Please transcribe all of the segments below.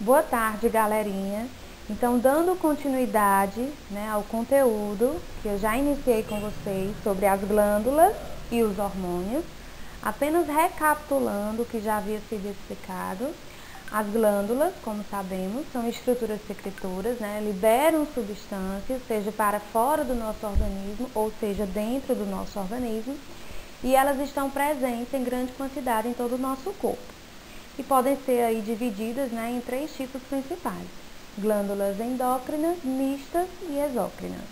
Boa tarde, galerinha. Então, dando continuidade, ao conteúdo que eu já iniciei com vocês sobre as glândulas e os hormônios, apenas recapitulando o que já havia sido explicado. As glândulas, como sabemos, são estruturas secretoras, liberam substâncias, seja para fora do nosso organismo, ou seja, dentro do nosso organismo, e elas estão presentes em grande quantidade em todo o nosso corpo. E podem ser aí divididas em 3 tipos principais: glândulas endócrinas, mistas e exócrinas.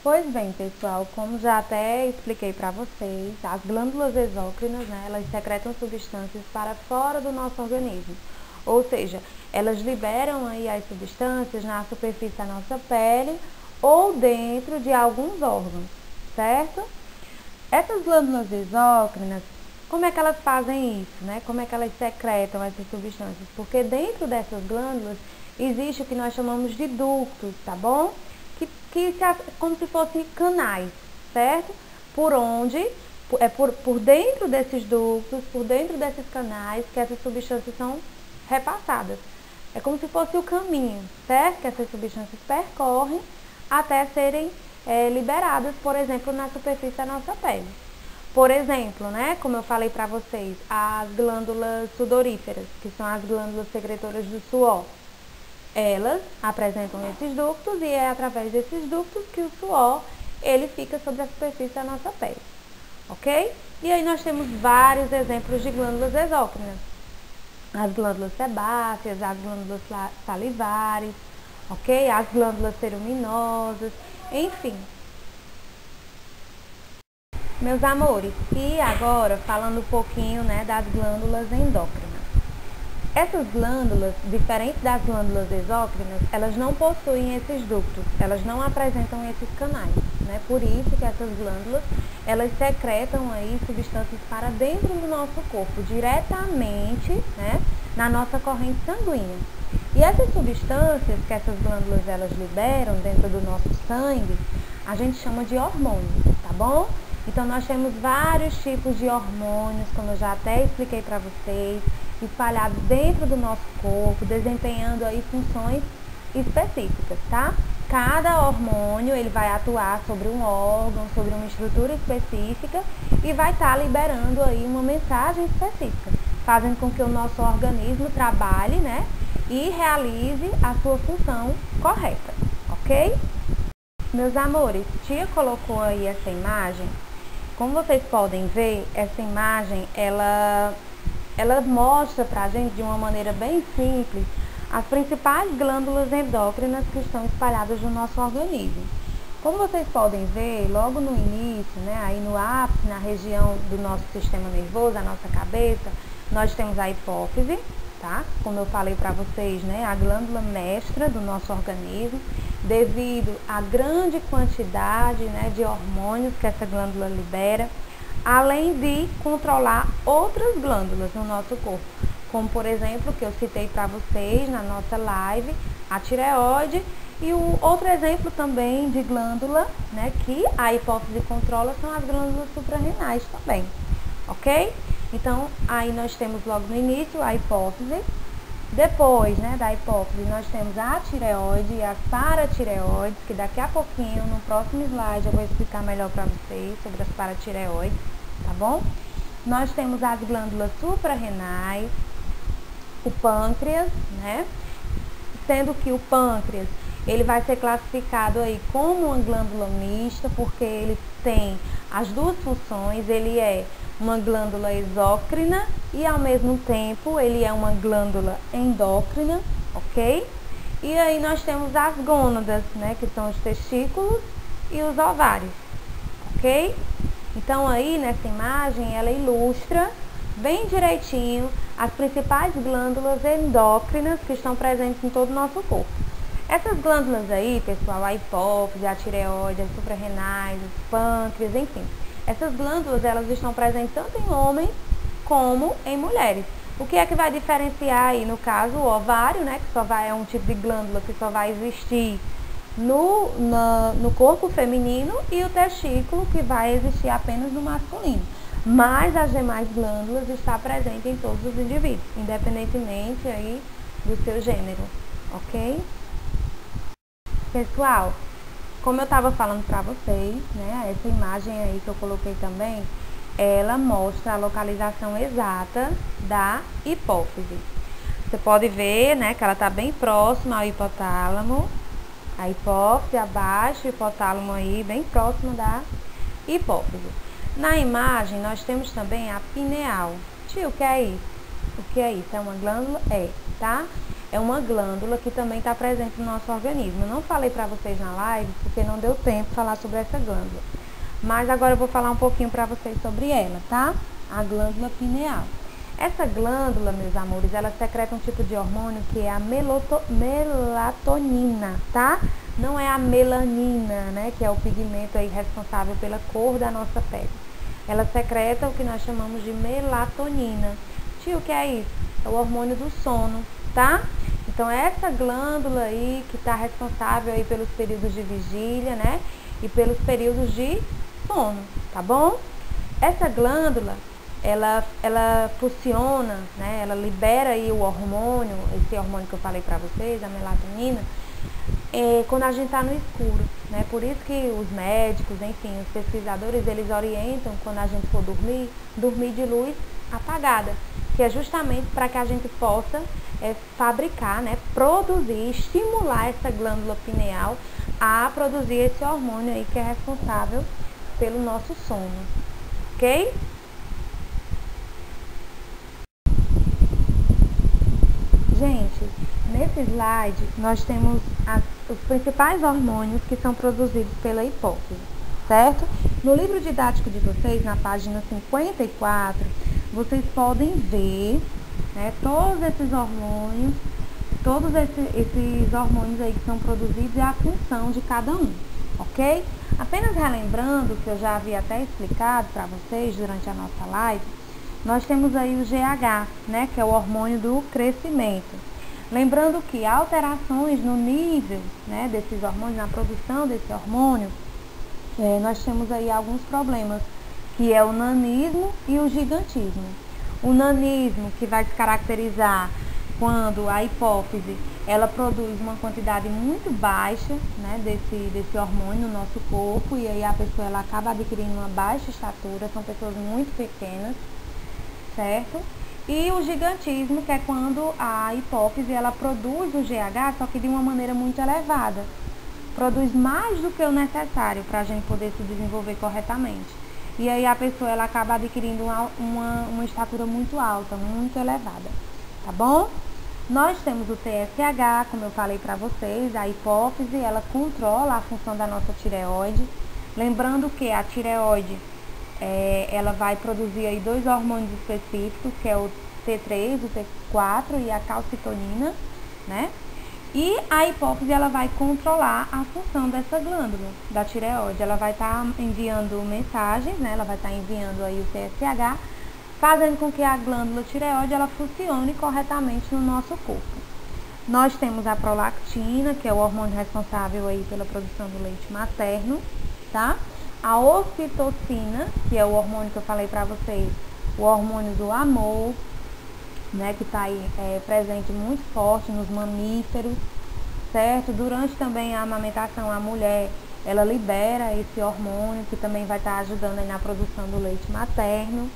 Pois bem, pessoal, como já até expliquei para vocês, as glândulas exócrinas, elas secretam substâncias para fora do nosso organismo. Ou seja, elas liberam aí as substâncias na superfície da nossa pele ou dentro de alguns órgãos, certo? Essas glândulas exócrinas, como é que elas fazem isso, Como é que elas secretam essas substâncias? Porque dentro dessas glândulas existe o que nós chamamos de ductos, tá bom? Como se fossem canais, certo? Por onde, por dentro desses ductos, por dentro desses canais, que essas substâncias são repassadas. É como se fosse o caminho, certo? Que essas substâncias percorrem até serem liberadas, por exemplo, na superfície da nossa pele. Por exemplo, como eu falei para vocês, as glândulas sudoríferas, que são as glândulas secretoras do suor, elas apresentam esses ductos e é através desses ductos que o suor ele fica sobre a superfície da nossa pele, ok? E aí nós temos vários exemplos de glândulas exócrinas. As glândulas sebáceas, as glândulas salivares, ok? As glândulas ceruminosas, enfim. Meus amores, e agora falando um pouquinho das glândulas endócrinas. Essas glândulas, diferente das glândulas exócrinas, elas não possuem esses ductos, elas não apresentam esses canais, Por isso que essas glândulas, elas secretam aí substâncias para dentro do nosso corpo, diretamente, na nossa corrente sanguínea. E essas substâncias que essas glândulas elas liberam dentro do nosso sangue, a gente chama de hormônios, tá bom? Então, nós temos vários tipos de hormônios, como eu já até expliquei para vocês, espalhados dentro do nosso corpo, desempenhando aí funções específicas, tá? Cada hormônio, ele vai atuar sobre um órgão, sobre uma estrutura específica e vai estar liberando aí uma mensagem específica, fazendo com que o nosso organismo trabalhe, e realize a sua função correta, ok? Meus amores, tia colocou aí essa imagem. Como vocês podem ver, essa imagem, ela mostra pra gente de uma maneira bem simples as principais glândulas endócrinas que estão espalhadas no nosso organismo. Como vocês podem ver, logo no início, aí no ápice, na região do nosso sistema nervoso, a nossa cabeça, nós temos a hipófise, tá? Como eu falei para vocês, a glândula mestra do nosso organismo, devido à grande quantidade de hormônios que essa glândula libera, além de controlar outras glândulas no nosso corpo, como por exemplo, que eu citei para vocês na nossa live, a tireoide, e o outro exemplo também de glândula, que a hipófise controla, são as glândulas suprarrenais também, ok? Então, aí nós temos logo no início a hipófise. Depois, da hipófise, nós temos a tireoide e as paratireoides, que daqui a pouquinho, no próximo slide, eu vou explicar melhor para vocês sobre as paratireoides, tá bom? Nós temos as glândulas suprarrenais, o pâncreas, Sendo que o pâncreas, ele vai ser classificado aí como uma glândula mista, porque ele tem as duas funções, ele é uma glândula exócrina e ao mesmo tempo ele é uma glândula endócrina, ok? E aí nós temos as gônadas, que são os testículos e os ovários, ok? Então aí nessa imagem ela ilustra bem direitinho as principais glândulas endócrinas que estão presentes em todo o nosso corpo. Essas glândulas aí, pessoal, a hipófise, a tireoide, as suprarrenais, os pâncreas, enfim, essas glândulas, elas estão presentes tanto em homens como em mulheres. O que é que vai diferenciar aí? No caso, o ovário, que só é um tipo de glândula que só vai existir no corpo feminino, e o testículo, que vai existir apenas no masculino. mas as demais glândulas estão presentes em todos os indivíduos, independentemente aí do seu gênero, ok? Pessoal, como eu estava falando para vocês, né, essa imagem aí que eu coloquei também, ela mostra a localização exata da hipófise. Você pode ver, né, que ela está bem próxima ao hipotálamo, a hipófise abaixo, o hipotálamo aí bem próximo da hipófise. Na imagem, nós temos também a pineal. Tio, o que é isso? O que é isso? É uma glândula? É, tá? É uma glândula que também está presente no nosso organismo. Eu não falei para vocês na live, porque não deu tempo de falar sobre essa glândula. Mas agora eu vou falar um pouquinho para vocês sobre ela, tá? A glândula pineal. Essa glândula, meus amores, ela secreta um tipo de hormônio que é a melatonina, tá? Não é a melanina, né? Que é o pigmento aí responsável pela cor da nossa pele. Ela secreta o que nós chamamos de melatonina. Tio, o que é isso? É o hormônio do sono, tá? Então, essa glândula aí que está responsável aí pelos períodos de vigília, né? E pelos períodos de sono, tá bom? Essa glândula, ela funciona, né? Ela libera aí o hormônio, esse hormônio que eu falei pra vocês, a melatonina, quando a gente está no escuro, né? Por isso que os médicos, enfim, os pesquisadores, eles orientam quando a gente for dormir de luz apagada, que é justamente para que a gente possa fabricar, né? Produzir, estimular essa glândula pineal a produzir esse hormônio aí que é responsável pelo nosso sono, ok? Gente, nesse slide nós temos os principais hormônios que são produzidos pela hipófise, certo? No livro didático de vocês, na página 54, vocês podem ver, né, todos esses hormônios aí que são produzidos e a função de cada um, ok? Apenas relembrando, que eu já havia até explicado para vocês durante a nossa live, nós temos aí o GH, né, que é o hormônio do crescimento. Lembrando que alterações no nível, né, desses hormônios, na produção desse hormônio, nós temos aí alguns problemas, que é o nanismo e o gigantismo. O nanismo, que vai se caracterizar quando a hipófise ela produz uma quantidade muito baixa, né, desse hormônio no nosso corpo, e aí a pessoa ela acaba adquirindo uma baixa estatura, são pessoas muito pequenas, certo? E o gigantismo, que é quando a hipófise ela produz o GH, só que de uma maneira muito elevada. Produz mais do que o necessário para a gente poder se desenvolver corretamente. E aí a pessoa ela acaba adquirindo uma estatura muito alta, muito elevada, tá bom? Nós temos o TSH, como eu falei para vocês, a hipófise, ela controla a função da nossa tireoide. Lembrando que a tireoide, ela vai produzir aí dois hormônios específicos, que é o T3, o T4 e a calcitonina, né? E a hipófise, ela vai controlar a função dessa glândula, da tireoide. Ela vai estar enviando mensagens, né? Ela vai estar enviando aí o TSH, fazendo com que a glândula tireoide, ela funcione corretamente no nosso corpo. Nós temos a prolactina, que é o hormônio responsável aí pela produção do leite materno, tá? A ocitocina, que é o hormônio que eu falei pra vocês, o hormônio do amor, né, que está aí presente muito forte nos mamíferos, certo? Durante também a amamentação, a mulher, ela libera esse hormônio, que também vai estar ajudando aí na produção do leite materno.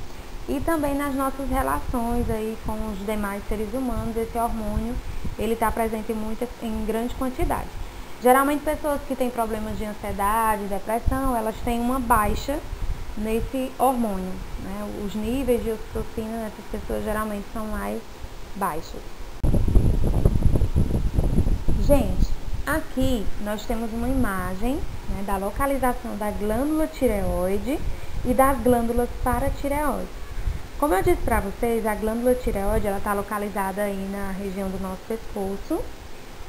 E também nas nossas relações aí com os demais seres humanos, esse hormônio, ele está presente em grande quantidade. Geralmente, pessoas que têm problemas de ansiedade, depressão, elas têm uma baixa nesse hormônio, né? Os níveis de ocitocina nessas pessoas geralmente são mais baixos. Gente, aqui nós temos uma imagem, né, da localização da glândula tireoide e das glândulas paratireoides. Como eu disse para vocês, a glândula tireoide ela está localizada aí na região do nosso pescoço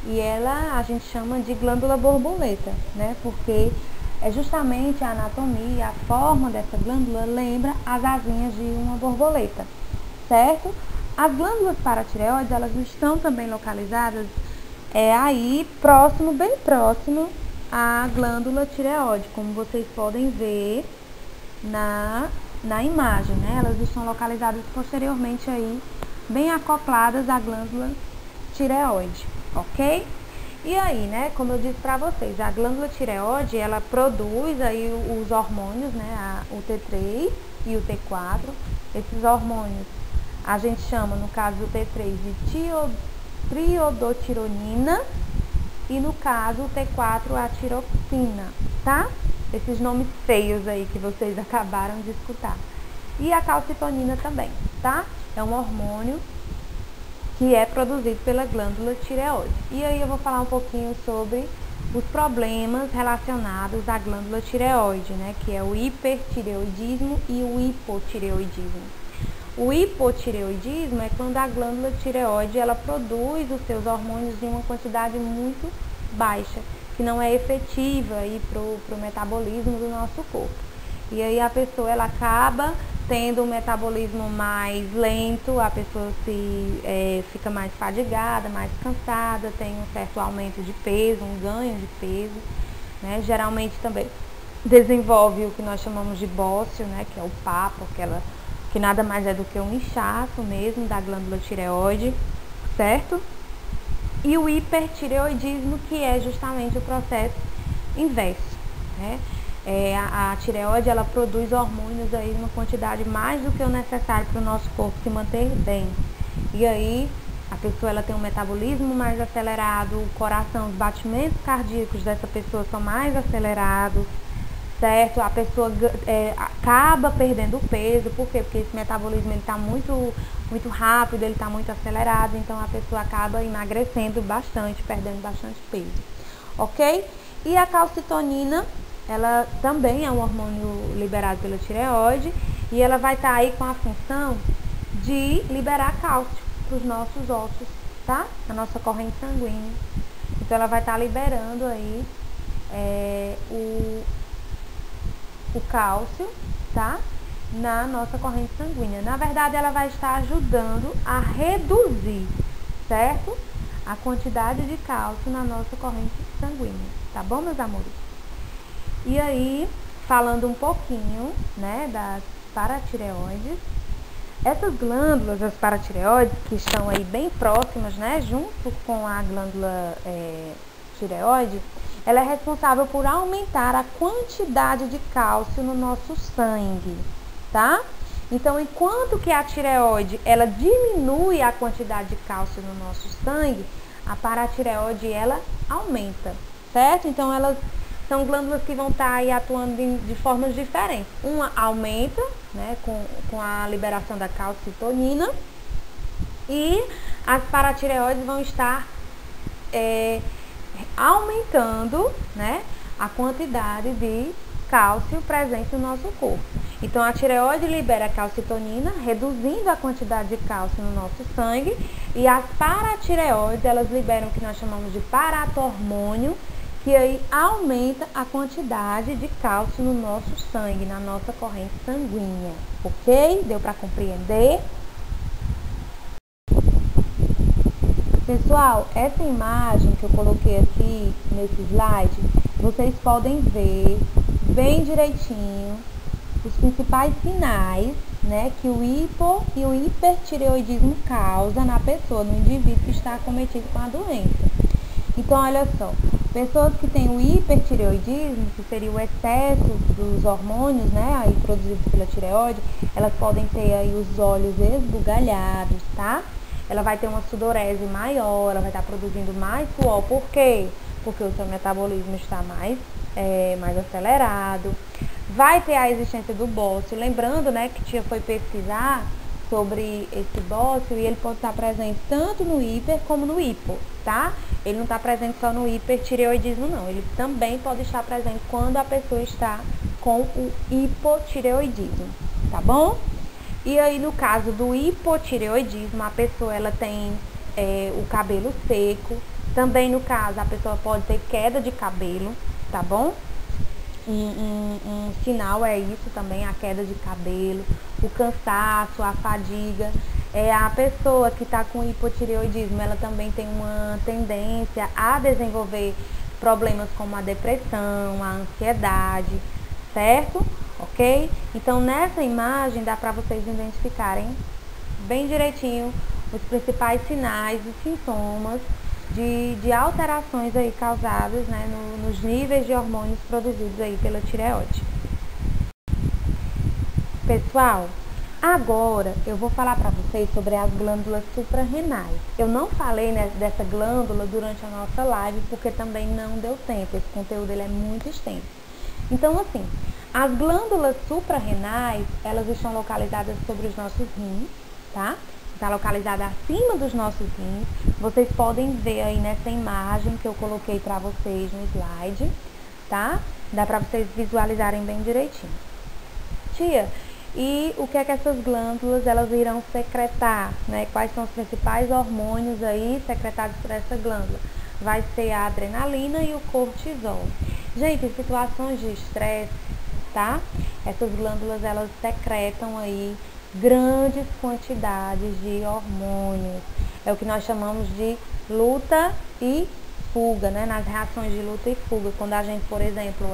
e ela a gente chama de glândula borboleta, né? Porque é justamente a anatomia, a forma dessa glândula lembra as asinhas de uma borboleta, certo? As glândulas paratireoides, elas estão também localizadas aí próximo, bem próximo à glândula tireoide, como vocês podem ver na imagem, né? Elas estão localizadas posteriormente aí, bem acopladas à glândula tireoide, ok? E aí, né, como eu disse pra vocês, a glândula tireoide, ela produz aí os hormônios, né, o T3 e o T4. Esses hormônios a gente chama, no caso do T3, de triodotironina e no caso o T4 a tiroxina, tá? Esses nomes feios aí que vocês acabaram de escutar. E a calcitonina também, tá? É um hormônio que é produzido pela glândula tireoide. E aí eu vou falar um pouquinho sobre os problemas relacionados à glândula tireoide, né? Que é o hipertireoidismo e o hipotireoidismo. O hipotireoidismo é quando a glândula tireoide ela produz os seus hormônios em uma quantidade muito baixa, que não é efetiva para o metabolismo do nosso corpo. E aí a pessoa ela acaba tendo um metabolismo mais lento, a pessoa fica mais fadigada, mais cansada, tem um certo aumento de peso, um ganho de peso, né? Geralmente também desenvolve o que nós chamamos de bócio, né? Que é o papo, que nada mais é do que um inchaço mesmo da glândula tireoide, certo? E o hipertireoidismo, que é justamente o processo inverso, né? A tireoide, ela produz hormônios aí numa quantidade mais do que o necessário para o nosso corpo se manter bem. E aí, a pessoa ela tem um metabolismo mais acelerado, o coração, os batimentos cardíacos dessa pessoa são mais acelerados, certo? A pessoa acaba perdendo peso, por quê? Porque esse metabolismo ele está muito rápido, ele está muito acelerado, então a pessoa acaba emagrecendo bastante, perdendo bastante peso, ok? E a calcitonina, ela também é um hormônio liberado pela tireoide e ela vai estar aí com a função de liberar cálcio para os nossos ossos, tá? A nossa corrente sanguínea. Então ela vai estar liberando aí o cálcio, tá? Na nossa corrente sanguínea. Na verdade, ela vai estar ajudando a reduzir, certo? A quantidade de cálcio na nossa corrente sanguínea, tá bom, meus amores? E aí, falando um pouquinho, né, das paratireoides, essas glândulas, as paratireoides, que estão aí bem próximas, né, junto com a glândula tireoide, ela é responsável por aumentar a quantidade de cálcio no nosso sangue, tá? Então, enquanto que a tireoide, ela diminui a quantidade de cálcio no nosso sangue, a paratireoide, ela aumenta, certo? Então, elas são glândulas que vão estar aí atuando de formas diferentes. Uma aumenta, né, com a liberação da calcitonina, e as paratireoides vão estar aumentando, né, a quantidade de cálcio presente no nosso corpo. Então, a tireoide libera a calcitonina, reduzindo a quantidade de cálcio no nosso sangue, e as paratireoides, elas liberam o que nós chamamos de paratormônio, que aí aumenta a quantidade de cálcio no nosso sangue, na nossa corrente sanguínea, ok? Deu para compreender? Pessoal, essa imagem que eu coloquei aqui nesse slide, vocês podem ver bem direitinho os principais sinais, né, que o hipo e o hipertireoidismo causa na pessoa, no indivíduo que está acometido com a doença. Então, olha só, pessoas que têm o hipertireoidismo, que seria o excesso dos hormônios, né, aí produzidos pela tireoide, elas podem ter aí os olhos esbugalhados, tá? Ela vai ter uma sudorese maior, ela vai estar produzindo mais suor. Por quê? Porque o seu metabolismo está mais acelerado. Vai ter a existência do bócio. Lembrando, né, que tia foi pesquisar sobre esse bócio e ele pode estar presente tanto no hiper como no hipo, tá? Ele não está presente só no hipertireoidismo, não. Ele também pode estar presente quando a pessoa está com o hipotireoidismo, tá bom? E aí, no caso do hipotireoidismo, a pessoa ela tem o cabelo seco. Também, no caso, a pessoa pode ter queda de cabelo, tá bom? Um sinal é isso também, a queda de cabelo, o cansaço, a fadiga. A pessoa que está com hipotireoidismo, ela também tem uma tendência a desenvolver problemas como a depressão, a ansiedade, certo? ok? Então, nessa imagem dá para vocês identificarem bem direitinho os principais sinais e sintomas de alterações aí causadas, né, nos níveis de hormônios produzidos aí pela tireoide. Pessoal, agora eu vou falar para vocês sobre as glândulas suprarrenais. Eu não falei, né, dessa glândula durante a nossa live porque também não deu tempo, esse conteúdo ele é muito extenso. Então, assim, as glândulas suprarrenais, elas estão localizadas sobre os nossos rins, tá? Está localizada acima dos nossos rins. Vocês podem ver aí nessa imagem que eu coloquei para vocês no slide, tá? Dá para vocês visualizarem bem direitinho. Tia, e o que é que essas glândulas elas irão secretar, né? Quais são os principais hormônios aí secretados por essa glândula? Vai ser a adrenalina e o cortisol. Gente, em situações de estresse, tá? Essas glândulas elas secretam aí grandes quantidades de hormônios. É o que nós chamamos de luta e fuga, né? Nas reações de luta e fuga, quando a gente, por exemplo,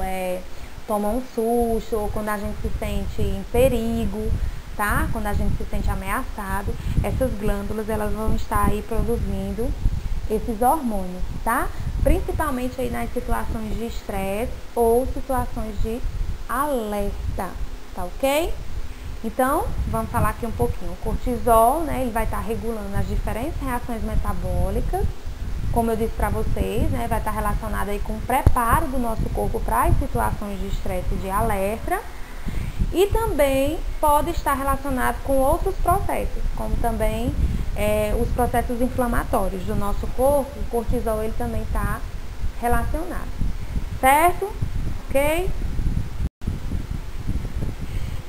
toma um susto, ou quando a gente se sente em perigo, tá? Quando a gente se sente ameaçado, essas glândulas elas vão estar aí produzindo esses hormônios, tá? Principalmente aí nas situações de estresse ou situações de alerta, tá ok? Então, vamos falar aqui um pouquinho. O cortisol, né, ele vai estar regulando as diferentes reações metabólicas, como eu disse para vocês, né, vai estar relacionado aí com o preparo do nosso corpo para as situações de estresse e de alerta. E também pode estar relacionado com outros processos, como também os processos inflamatórios do nosso corpo. O cortisol ele também está relacionado, certo? Ok?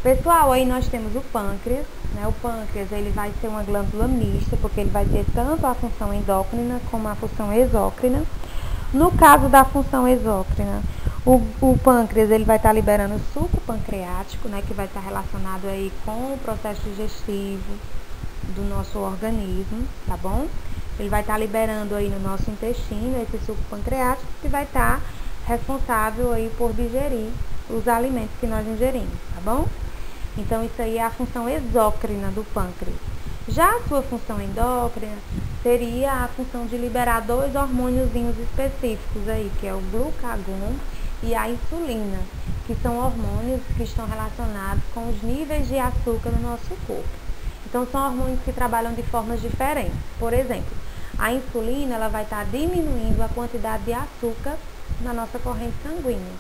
Pessoal, aí nós temos o pâncreas, né? O pâncreas ele vai ser uma glândula mista, porque ele vai ter tanto a função endócrina como a função exócrina. No caso da função exócrina, o pâncreas ele vai estar liberando suco pancreático, né? Que vai estar relacionado aí com o processo digestivo do nosso organismo, tá bom? Ele vai estar liberando aí no nosso intestino esse suco pancreático que vai estar responsável aí por digerir os alimentos que nós ingerimos, tá bom? Então, isso aí é a função exócrina do pâncreas. Já a sua função endócrina seria a função de liberar dois hormôniozinhos específicos aí, que é o glucagon e a insulina, que são hormônios que estão relacionados com os níveis de açúcar no nosso corpo. Então, são hormônios que trabalham de formas diferentes. Por exemplo, a insulina ela vai estar diminuindo a quantidade de açúcar na nossa corrente sanguínea,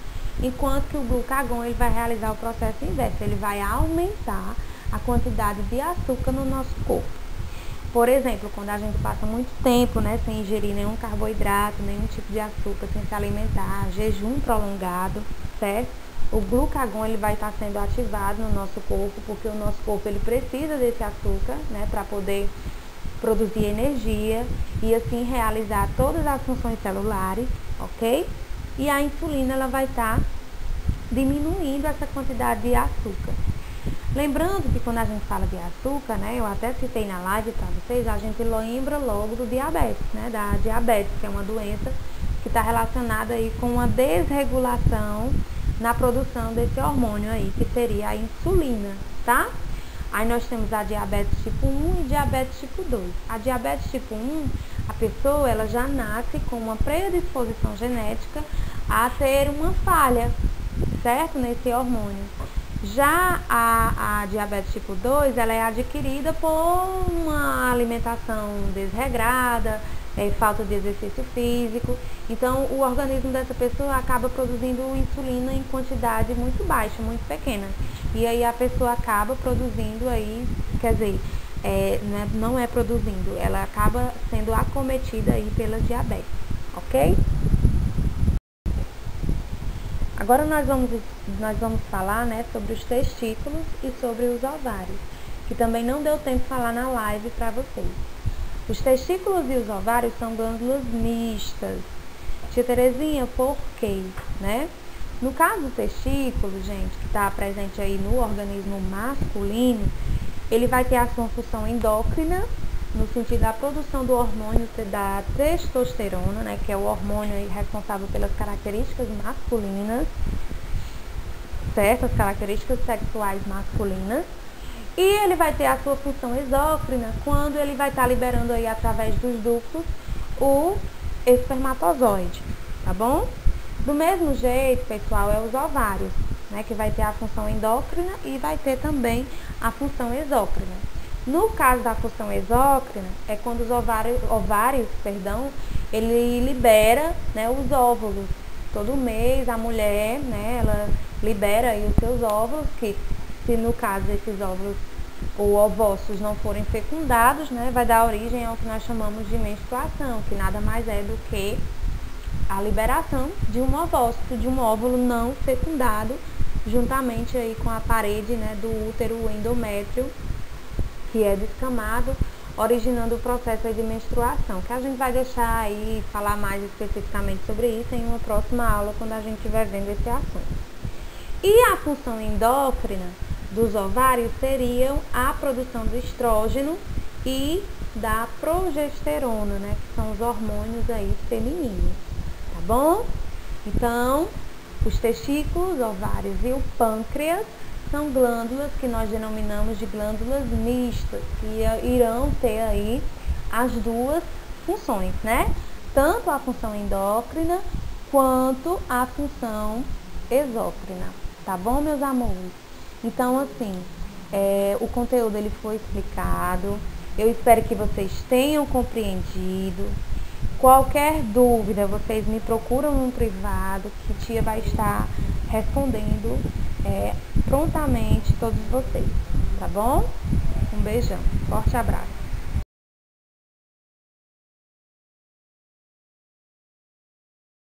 enquanto que o glucagon ele vai realizar o processo inverso, ele vai aumentar a quantidade de açúcar no nosso corpo. Por exemplo, quando a gente passa muito tempo, né, sem ingerir nenhum carboidrato, nenhum tipo de açúcar, sem se alimentar, jejum prolongado, certo? O glucagon ele vai estar sendo ativado no nosso corpo, porque o nosso corpo ele precisa desse açúcar, né, para poder produzir energia e assim realizar todas as funções celulares, ok? E a insulina ela vai estar diminuindo essa quantidade de açúcar. Lembrando que quando a gente fala de açúcar, né, eu até citei na live para vocês, a gente lembra logo do diabetes, né, da diabetes, que é uma doença que está relacionada aí com uma desregulação na produção desse hormônio aí, que seria a insulina, tá? Aí nós temos a diabetes tipo 1 e diabetes tipo 2. A diabetes tipo 1, a pessoa ela já nasce com uma predisposição genética a ter uma falha, certo? Nesse hormônio. Já a diabetes tipo 2, ela é adquirida por uma alimentação desregrada, falta de exercício físico. Então, o organismo dessa pessoa acaba produzindo insulina em quantidade muito baixa, muito pequena. E aí a pessoa acaba produzindo aí, quer dizer, não é produzindo, ela acaba sendo acometida aí pela diabetes, ok? Agora nós vamos falar, né, sobre os testículos e sobre os ovários, que também não deu tempo de falar na live para vocês. Os testículos e os ovários são glândulas mistas. Tia Terezinha, por quê, né? No caso do testículo, gente, que está presente aí no organismo masculino, ele vai ter a sua função endócrina, no sentido da produção do hormônio da testosterona, né, que é o hormônio responsável pelas características masculinas. certo? As características sexuais masculinas. E ele vai ter a sua função exócrina quando ele vai estar liberando aí através dos ductos o espermatozoide, tá bom? Do mesmo jeito, pessoal, é os ovários, né, que vai ter a função endócrina e vai ter também a função exócrina. No caso da função exócrina, é quando os ovários, ele libera, né, os óvulos. Todo mês a mulher, né, ela libera aí os seus óvulos, que se no caso esses óvulos ou ovócitos não forem fecundados, né, vai dar origem ao que nós chamamos de menstruação, que nada mais é do que a liberação de um ovócito, de um óvulo não fecundado, juntamente aí com a parede, né, do útero, o endométrio, que é descamado, originando o processo de menstruação, que a gente vai deixar aí falar mais especificamente sobre isso em uma próxima aula, quando a gente estiver vendo esse assunto. E a função endócrina dos ovários seriam a produção do estrógeno e da progesterona, né, que são os hormônios aí femininos, tá bom? Então, os testículos, ovários e o pâncreas são glândulas que nós denominamos de glândulas mistas, que irão ter aí as duas funções, né? Tanto a função endócrina quanto a função exócrina, tá bom, meus amores? Então, assim, o conteúdo ele foi explicado, eu espero que vocês tenham compreendido. Qualquer dúvida, vocês me procuram no privado, que tia vai estar respondendo prontamente todos vocês, tá bom? Um beijão, forte abraço.